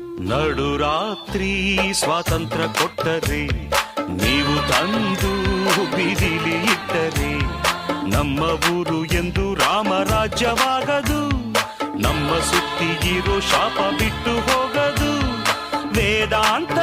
ನಡುರಾತ್ರಿ ಸ್ವಾತಂತ್ರ್ಯ ಕೊಟ್ಟರೆ, ನೀವು ತಂದು ಬೀದಿಲಿ ಇಟ್ಟರೆ, ನಮ್ಮ ಊರು ಎಂದು ರಾಮರಾಜ್ಯವಾಗದು, ನಮ್ಮ ಸುತ್ತಿಗಿರೋ ಶಾಪ ಬಿಟ್ಟು ಹೋಗದು. ವೇದಾಂತ